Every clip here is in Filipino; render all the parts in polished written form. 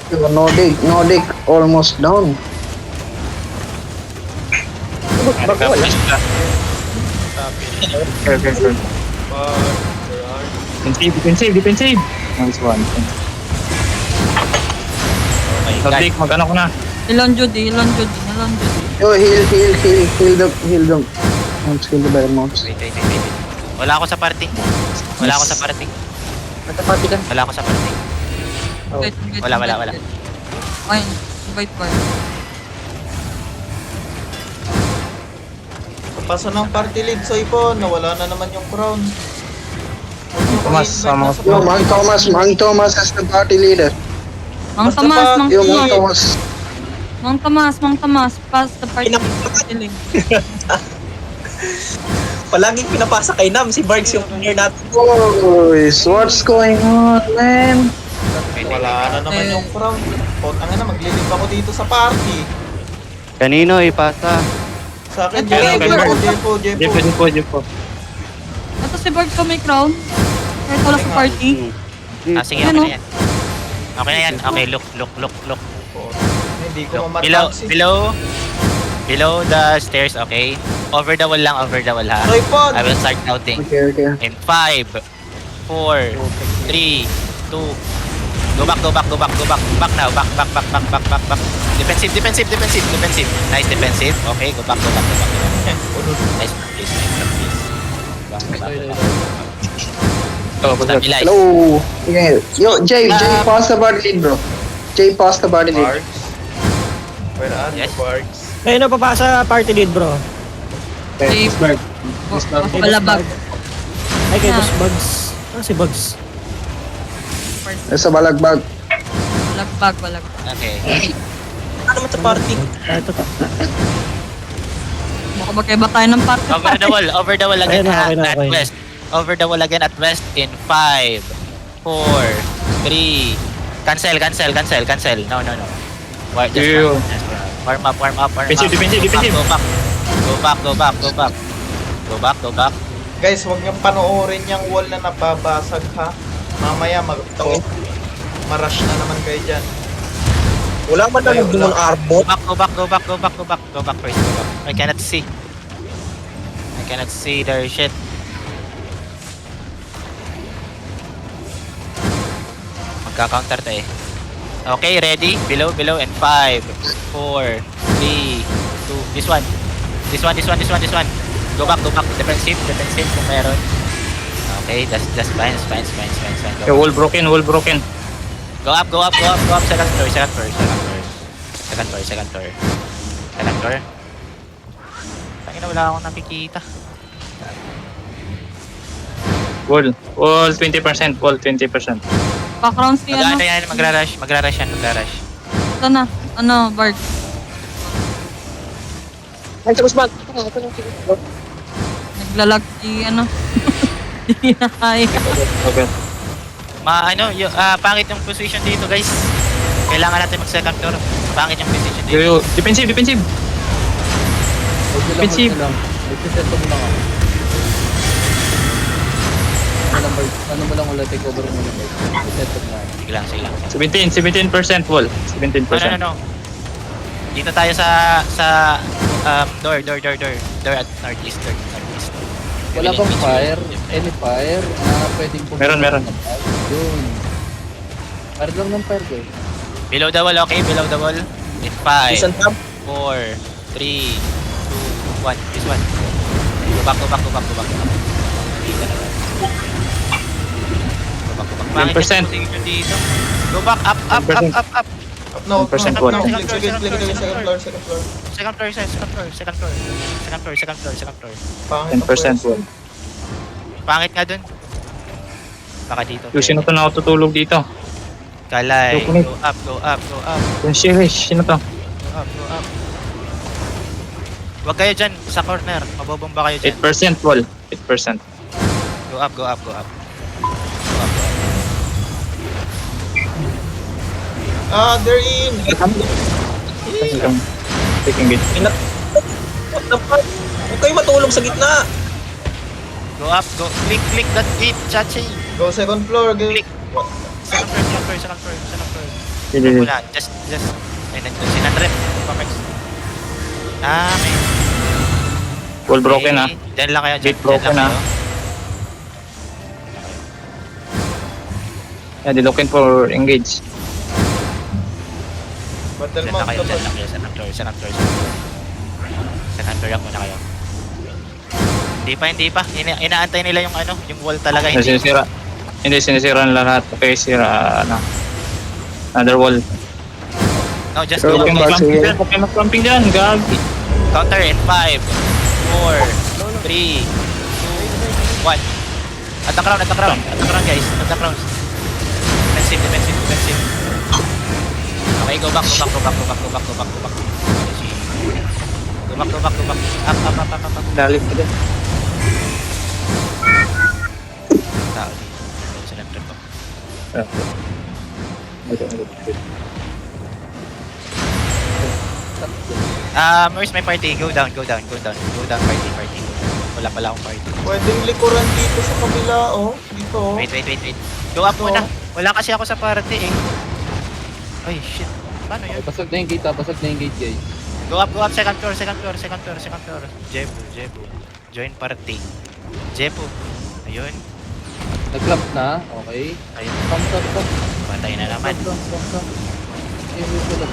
No dig, almost down. Wala. Okay. Defensive. Nice one. Oh my God. Nordic, mag-ano ko na. Ilan Judy. Yo, heal the mounts, heal the better mounts. Wait. Wala ako sa party. Wala ako sa party. Oh. Wala. Ayun, invite pa. Paso ng party lead sa ipon, nawala na naman yung crown. Tomas, sama ko. Yo, Mang Thomas as the party leader. Mang Basta Tomas, pa- Mang Yo, Mang Tomas. Thomas. Mang Tomas, pass the party. Killing. Palaging pinapasa kay Nam, si Barks yung player natin. Boys, what's going on, man? Wala na naman yung crown. Putang na, maglilip ako dito sa party. Kanino ipasa? Sa akin, Ito, Jepo. Ito si Berg sa may crown. Kahit wala sa party. Sige, okay na yan. Okay, look. Hindi ko Below, mamatag. below the stairs, okay? Over the wall ha. So ipon! I will start counting. Okay. In 5, 4, 3, 2, go back now, back. Defensive. Nice defensive. Okay, go back. Nice practice. Back. Stabilize. Hello. Okay. Yo, Jay, pass the party lead, bro. Jay, pass the party lead. Barks. Where are you, Yes. Barks? Ayun na, papasa party lead, bro. Safe. Balabag. Ay, kay Boss Bugs. Si Bugs. Nasa balagbag. Balag. Okay. Ano naman sa party? Ito. Baka magkaiba tayo ng party. Over the wall again Ayun na, okay na, at okay. west. Over the wall again at west in 5, 4, 3. Cancel. No. Just Ew. warm up. Defensive. Go back. Guys, huwag niyong panoorin yung wall na napabasag ha. Mamaya marash na naman kayo dyan. Wala man lang yung demon arbot. Go back first. I cannot see their shit. Magka-counter to eh. Okay, ready? Below and 5, 4, 3, 2. This one. Go back. Defensive kung meron. Okay, that's fine. Okay, wall broken. Go up. Second floor. Tangina, wala akong nakikita. Wall 20%. Background si ano. Magra-rush yan. Ito na. Ano, Berg. Ay, sa Boss Bugs. Naglalag si ano. Hindi na kaya. Okay. Pangit yung position dito, guys. Kailangan natin mag-second floor. Pangit yung position dito. Yo, defensive. Defensive. Ano mo lang ulit, take over mo lang. Set up na. Sige lang. 17% wall. 17%. No. Dito tayo sa door at northeast. Wala bang fire? Any fire na pwedeng pumunta? Meron. Yun. Fire lang ng fire, guys. Below the wall, okay? Below the wall. In 5, Isang tab. 4, 3, 2, 1. This one. Go back. Dito na lang. Go back. Pangit yung 10%. position dito. Go back, up. No, 10% no, wall. click, second floor. Second floor. Pangit ang 10% pwesto. wall. Pangit nga dun. Baka dito. Yung sino to nakatutulog dito? Kalay. Go Go up. Yung Shirish, sino to? Go up. Huwag kayo dyan sa corner. Mabobomba kayo dyan. 8% wall. 8%. Go up. They're in! Taking it. What the fuck? Huwag kayo matulog sa gitna. Go up. Click that gate, chachi. Go second floor, go. Click. Second floor. Hindi. Wala, just, ay, nandun si Nandrep. Pamex. Okay. Wall broken ah. Diyan lang kayo, Gate diyan broken, lang ah. kayo. Yeah, they're looking for engage. Battle Diyan lang mount kayo, to diyan lang kayo. San Antonio. San Antonio muna kayo. Hindi pa. Inaantay nila yung ano, yung wall talaga. Hindi. Sinisira. Hindi, sinisira nila lahat. Okay, sira, another wall. No, just Pero go. yung Guys. base- Okay, mag-clumping dyan, gag. Counter in 5, 4, 3, 2, 1. At the crown, guys. At the crown. Defensive. Okay, go back. Go back. Up. Dali pa dyan. Tao. Sila trip ko. Where's my party? Go down, party. Wala pala akong party. Pwedeng likuran dito sa kabila, oh. Dito, oh. Wait. Go up muna. Wala kasi ako sa party eh. Ay, shit. Paano yun? Basag na yung gate, basag na yung gate, guys. Go up. Second floor. Jebu. Join party. Jebu. Ayun. Nag-clamp na, okay. Ayun. Come. Patay na naman. Come. Ayun, yung tulog.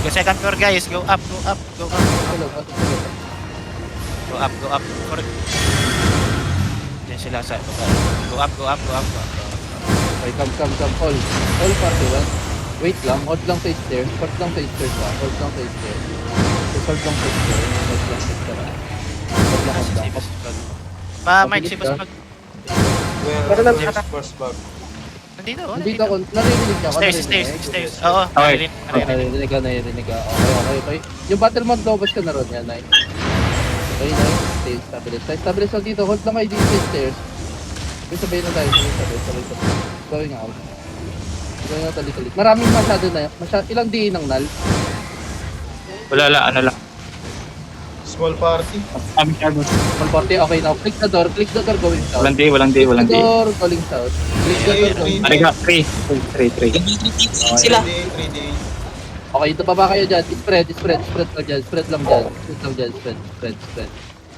Go second floor guys. Go up. Tulog. Go up. Diyan sila sa baba. Go up. Okay, come. All party, one. Wait lang, hold lang sa stairs. Hold lang sa stairs. Hold lang sa stairs. Mike, si Boss Mag. Where first bag? Nandito. Narinig niya ako. Stairs. Oo. Okay. Narinig ka. Okay. Yung battle mode lobos ka na ron yan, nice. Okay, nice. Stabilize lang dito. Hold lang kayo dito sa stairs. Sabihin na tayo. Sabay. Going out. Talit. Maraming masyado na. Ilang di ng null? Wala, ano lang. Small party. Kami shadows. All party, okay now. Click the door, going south. Walang day. Click the door, going south. Click the door, going south. Ariga, 3. Sila. 3D. Okay, ito pa ba kayo dyan? Spread lang dyan. Spread.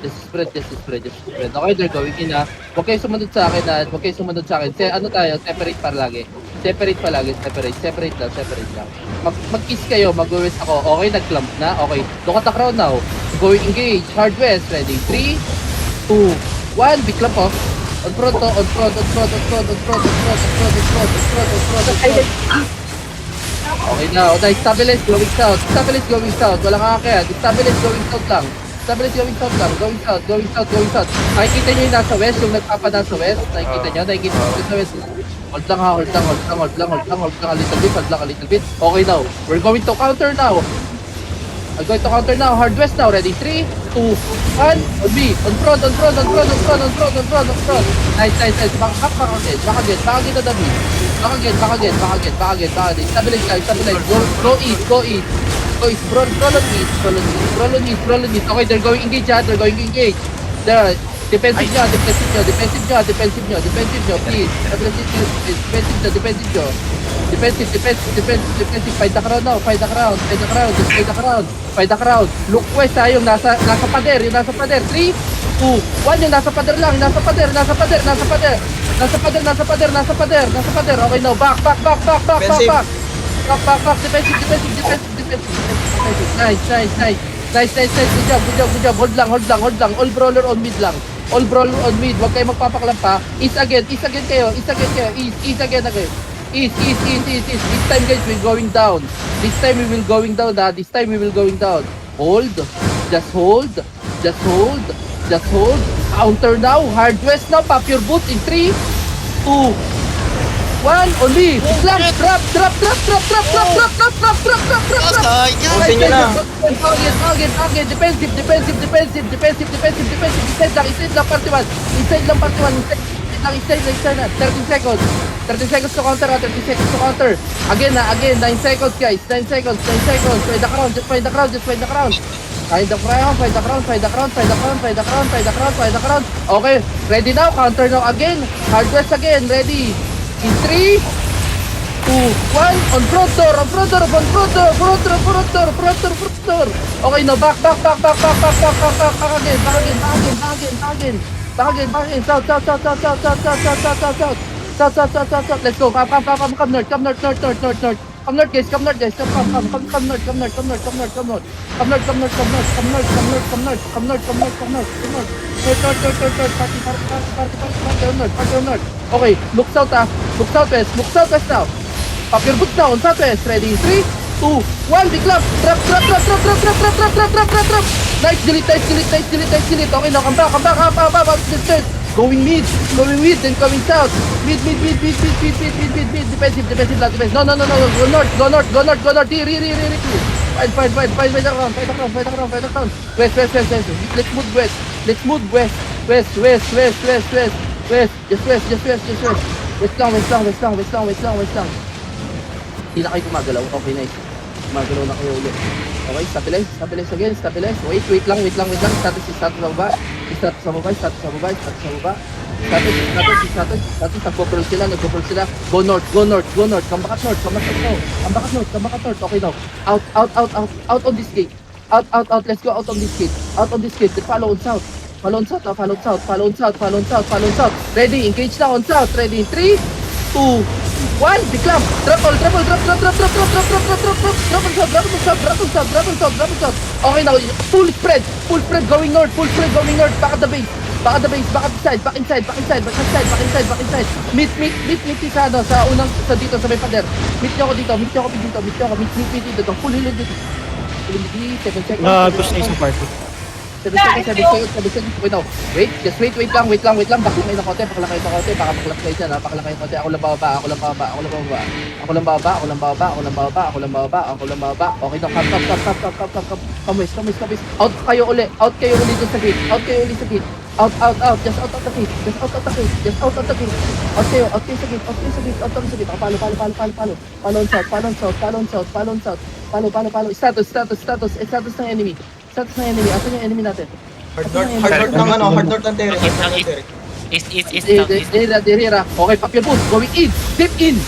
Just spread. Okay, they're going in ha. Huwag kayo sumunod sa akin ha. Ano tayo? Separate palagi. Separate lang. Mag-kiss kayo, mag-west ako. Okay, nag-clamp na. Okay, look at the crowd now. Going engage. Hard west. Ready? 3, 2, 1. Big clamp off. On front. Okay now. Nice. Stabilize going south. Walang kakayan. Stabilize going south lang. Going south. Nakikita nyo yung nasa west, yung nagpapanasa west. Nakikita nyo sa west. Hold lang a little bit. Okay now. We're going to counter now. I'm going to counter now. Hard west now. Ready? 3, 2, 1. On me. On front. Nice. Back again to the beat. Back again. Stabilize. Go east. Roll on east. Okay, they're going engage. There. Defensive nyo. Please. Defensive. Fight the crowd now. Fight the crowd. Look west ha, yung nasa pader. 3, 2, 1. Yung nasa pader lang. Nasa pader. Okay, now. Back. Defensive. Nice. Good job. Hold lang. All brawler on mid lang. Huwag kayo magpapaklampa. East again kayo. East again. East. This time guys, we're going down. This time we will going down. Hold. Just hold. Counter now. Hard west now. Pop your boots in 3, 2, 1. Only. Drop. Usin nyo na. Again. Defensive. Inside lang party 1. Inside na. 30 seconds to counter. Again, 9 seconds guys. 9 seconds. Find the crown. Find the crown. Okay, ready now. Counter now again. Hard west again. Ready. In 3, 2, 1. 1, on front door, on front door, on front door, front door, front door, front door, front door. Okay, now back again. South. Let's go. Come north. Come north, guys. Come north. Come north. Okay, look southwest now. Up your boots now on southwest. Ready? 3, 2, 1. Big lap. Drop. Nice. Delete. Okay, now come back. Up. Distance. Going mid, then coming south. Mid. Defensive. No. Go north. Here. Fight around. West. Let's move west. West. Just west lang. Hindi na kayo gumagalaw. Okay, nice. Gumagalaw na kayo ulit. Okay, stabilize again. Wait lang. Status sa baba. Status, nagpo-pearl sila. Go north. Come back at north. Okay now. Out on this gate. Out. Let's go out on this gate. Then follow on south. Follow on south. Ready, engage na on south. Ready, 3, 2, 1, big clamp. Drop on south. Okay now, full spread going north. Back at the base, back inside. Meet sa unang, dito sa may pader. Meet nyo ako dito. Full healing dito. 7 seconds. Gusto na isang party. 7 seconds. Wait now. Wait lang. Pakalakay ng kote. Baka pakalak kayo dyan, ha. Pakalakay ng kote. Ako lang bababa. Ako lang bababa. Okay now. Come west. Out kayo uli dun sa gate. Out. Just out of the gate. Out kayo sa gate. Palo. Follow. Status ng enemy. Asan yung enemy natin? Hard north ng Terry. East. Dira. Okay, pack your boots. Going in. Dip in.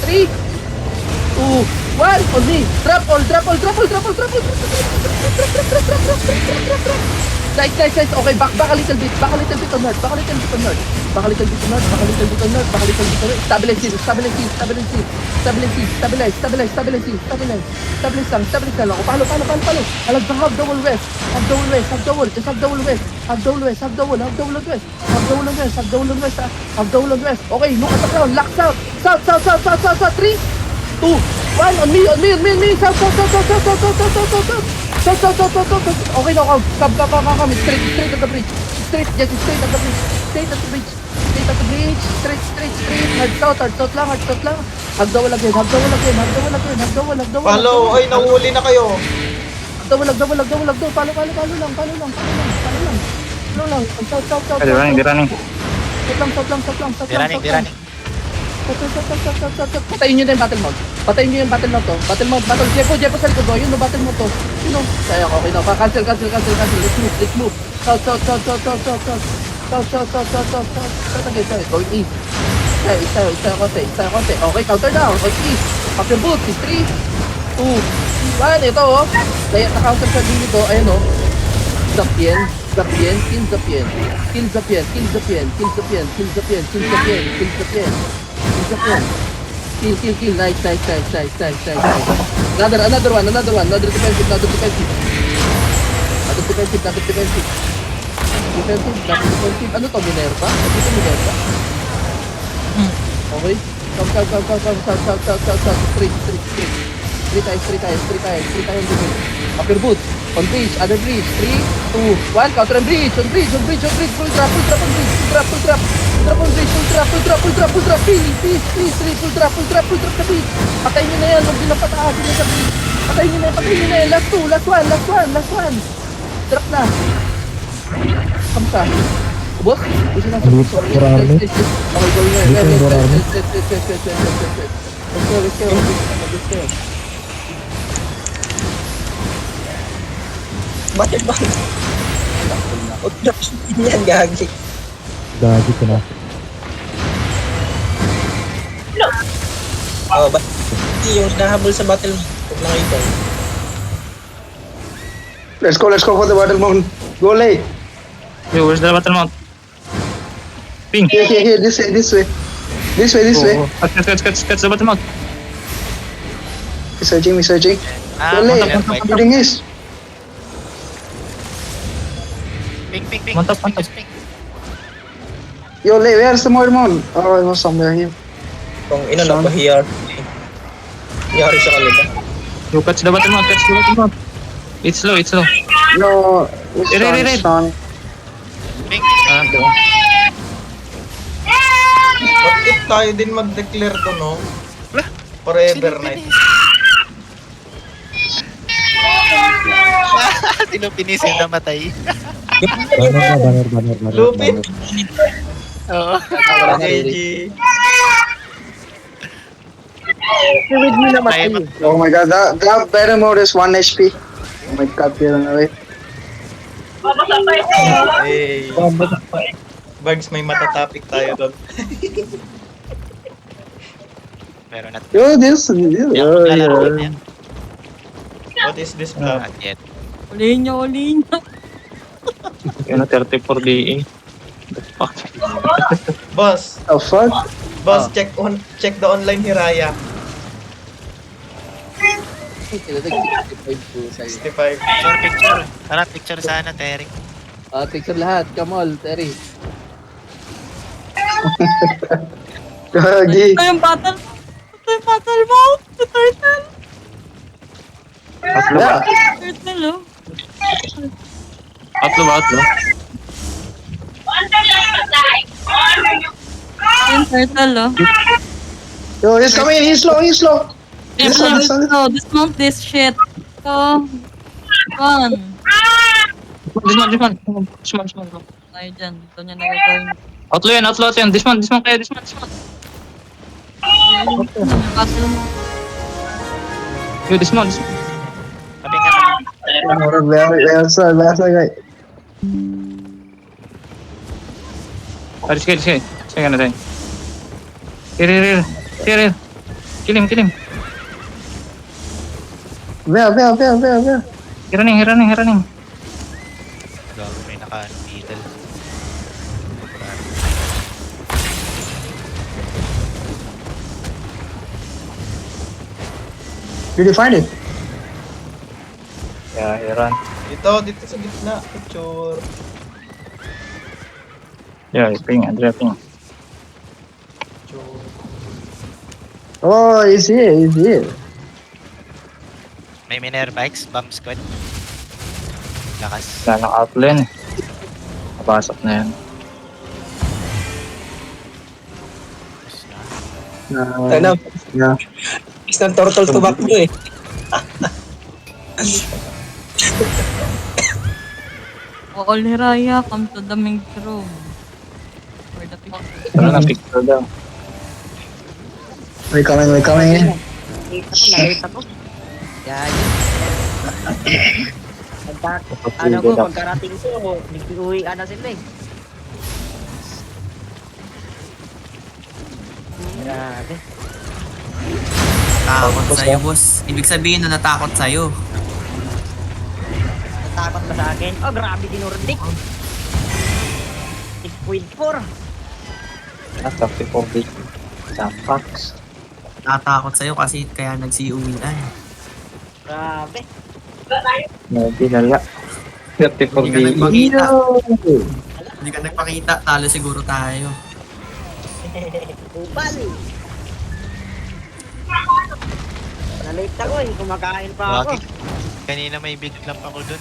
3, 2, 1. On me. Drop all. Nice. Okay, back a little bit on north. Stabilize lang. Palo. Alag ba, half the wall west. Half the wall west. Okay, look at the ground. Lock south. 3, 2, 1. On me. South. Okay, now come. Straight at the bridge. Straight at the bridge. Straight. Hard south lang. Hagdawal again. Follow, ay nahuli na kayo. Hagdawal. Palo lang. South. Di running. Di running. Patayin nyo na yung battle mount. Battle. Jepo sa likod. Yun, battle mount to. Kaya okay na. Cancel. Let's move. South. Going east. Isa konti. Okay, counter down. Going east. Up your boots. 3, 2, 1. Ito, oh. Kaya na-counter sa dito. Ayan, oh. Kill Zapien. Kill. Nice. Another one. Another defensive. Ano to, Minerva? Okay. Come. Three times. Up your boots. On bridge, other bridge. 3, 2, 1. Counter on bridge. Full drop on bridge. Please. Full drop sa bridge. Patayin nyo na yan. Huwag nyo na pataasin na sa bridge. Patayin nyo na yan. Last one. Drop na. Kamsa. Ubos? Gusto na sa bridge. Okay, go here. Let's go. Bakit ba? Huwag na yan, gagi. Gagi ko na. Oh, ba't yung nahabol sa battle mo? Huwag na kayo doon. Let's go for the battle mount. Go late. Yo, where's the battle mount? Ping. Here, this way. This way. Oh, catch the battle mount. He's searching. Ah, Go late. mount up, Shooting is. Ping. Mount up. Ping. Yo, late, where's the more mount? Oh, it was somewhere here. Kung ina na bahiyar. Hiyari sa kanila. Yo, catch the battle mount. It's slow. No, it's Red. Sean. Ping. Okay. What if tayo din mag-declare to, no? Forever night. Sino pinis yung namatay? Lupin. Oo. JG. Oh my god, that battle mode is 1 HP. Oh my god, you're on the way. Hey. Bards, may matatapik tayo doon. Pero not Yo, this. yung lalaro niya. What is this plan? Not yet. Ulihin niyo. Yun na 34 DA. The fuck? Boss, The fuck? check the online Hiraya. Sila nag-65 po sa'yo. 65. Picture. Tara, picture sana, Terry. Picture lahat. Come on, Terry. Gagi. Ito yung battle. Mount. Si Turtle. Yeah. Turtle, oh. Outlaw. Yung turtle, oh. Yo, he's coming. He's slow. This one. No, dismount this shit. So, one. This one. Tayo dyan. Ito niya nagagawin. Outlaw yan. This one kayo. Battle mo. Yo, this one. Sabi nga, Where's the guy? Sige na tayo. Here. Kill him. Where? Hiraning. gago, may naka-beetle. Did you find it? Yeah, Hiran. Dito sa gitna. Picture. Yeah, ping. Picture. Oh, he's here. May Minerva X, bomb squad. Lakas. Wala nang outline eh. Nabasok na yan. Ano? Yeah. Isang turtle tumakbo eh. All Hiraya, come to the main room. For the picture. Wala nang picture daw. We're coming in. Nakita ko. Yan. Ano ko, pagkarating ko, nag-uwi na sila eh. Grabe. Natakot sa'yo, boss. Ibig sabihin na natakot sa'yo. Natakot ba sa akin? Oh, grabe dinurdik. 6.4. Topic of it. Sampax. Natakot sa'yo kasi kaya nagsiuwian. Grabe. Maybe lala. Topic of Hindi ka it. nagpakita. Hindi ka nagpakita, talo siguro tayo. Upal. Nalate ako eh, kumakain pa ako. Waki. Kanina may big lamp ako dun.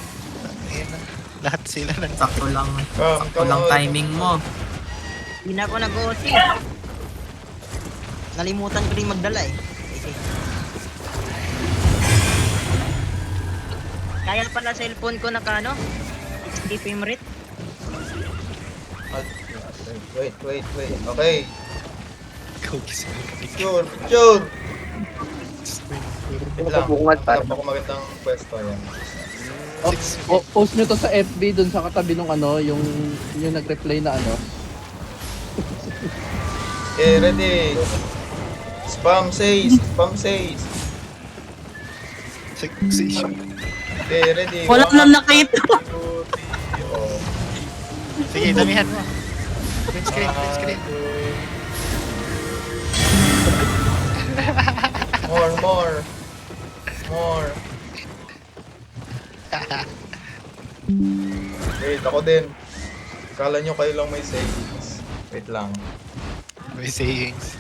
Ayan na. Lahat sila nang Sakto lang. Come Sakto lang on. timing mo. Hindi na ako nag-OC. Nalimutan ko rin magdala eh. Kaya pala cellphone ko nakano? 60 frame rate. Wait. Okay. cookies. Picture. Wait lang. Hanap ako magandang pwesto yan. Post nyo to sa FB dun sa katabi nung ano, yung nag-reply na ano. Okay, ready. Spam says. Spam says. Okay, ready. Wala One, nang nakita. 2, 3, oh. Sige, damihan mo. Print screen, print screen. More. Wait, ako din. Kala nyo kayo lang may savings. Wait lang. May sayings.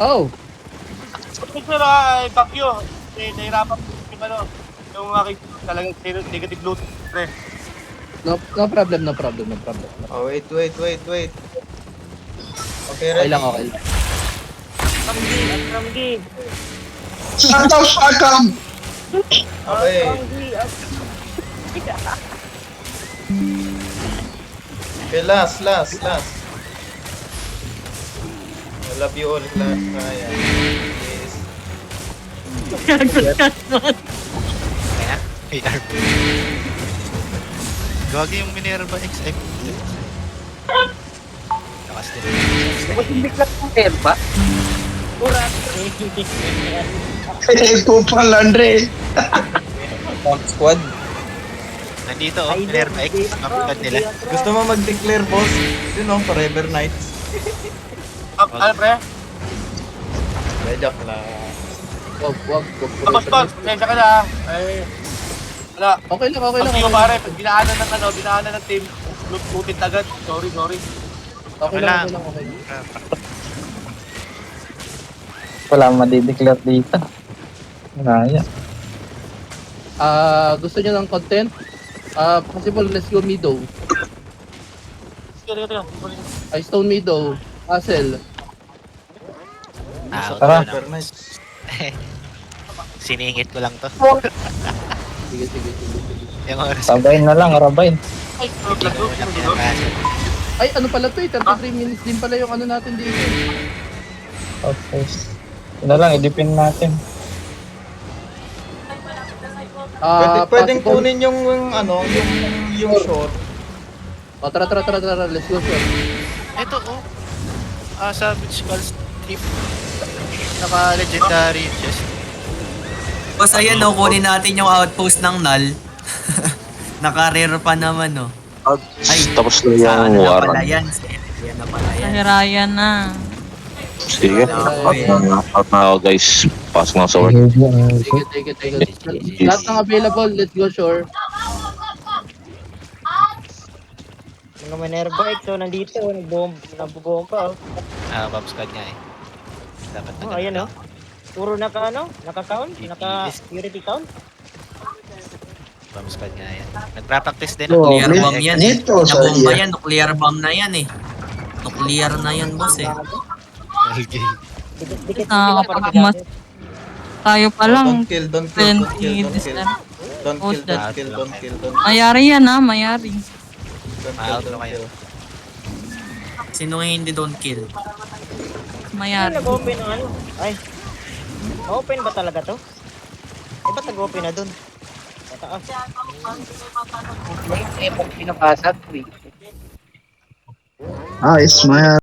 Oh, Sir, bakyo. Nahirapan yung ano, yung aking talagang negative loot. Pre. no problem. Oh, wait. Okay, Okay ready? lang, okay lang. Ramgi. Shut the fuck up! Okay. Okay, last. I love you all. Ayan. Yes. Kaya, AR. Gagi yung Minerva XM. Lakas din. Kupang laundry. Squad. Nandito, oh, Minerva X. Kapagod nila. Gusto mo mag-declare, boss? Yun know, Forever Nights. Ano pre? Joke lang. Wag. Pasensya ka na. Wala. Okay lang. Bakyo pare, binaanan ng team. Lootin agad. Sorry. Okay lang. Wala madideclare dito. Naya. Gusto niyo ng content? Possible, let's go Mido. Sige. Ay, Stone Mido. Castle. Tara. Forever Nights. Siningit ko lang to. Sige. Yung oras. Sabayin na lang, arabayin. Hindi ko na pinapasok. Ay, ano pala to eh? 33 minutes din pala yung ano natin dito. Okay. Yun na lang, i-depend natin. Pwedeng Possible. kunin yung short. Tara. Let's go, sir. Ito, oh. Savage Skull Strip. Naka-legendary chest. Boss, ayan no, kunin natin yung outpost ng Null. Naka-rare pa naman no. Ay, Tapos na sa ano yung na pala warrant. yan? Yan na pala yan. Nahirayan na. Sige. Out na ako guys. Pasok na sa work. Sige. Lahat ng available, let's go, sure. Mga Minerva X, so nandito, nagbubomba, oh. Bomb squad nga eh. Dapat na Oh, ayan, oh. Puro naka-count? Naka-security count? Bomb squad nga yan. Nagpa-practice din Oh, ako. Nuclear bomb yan. Nito, Nabomba sorry. yan, nuclear bomb na yan eh. Nuclear na yan, boss eh. Dikit Nakakapagmas. Tayo pa lang. Don't kill. 20 December. Don't Post that. kill. Mayari yan ha, mayari. Ma-out na kayo. Sino nga hindi don't kill? Ano Mayari. nag-open ng ano? Ay. Open ba talaga to? Eh, ba't nag-open na dun? Pataas. Ah, it's my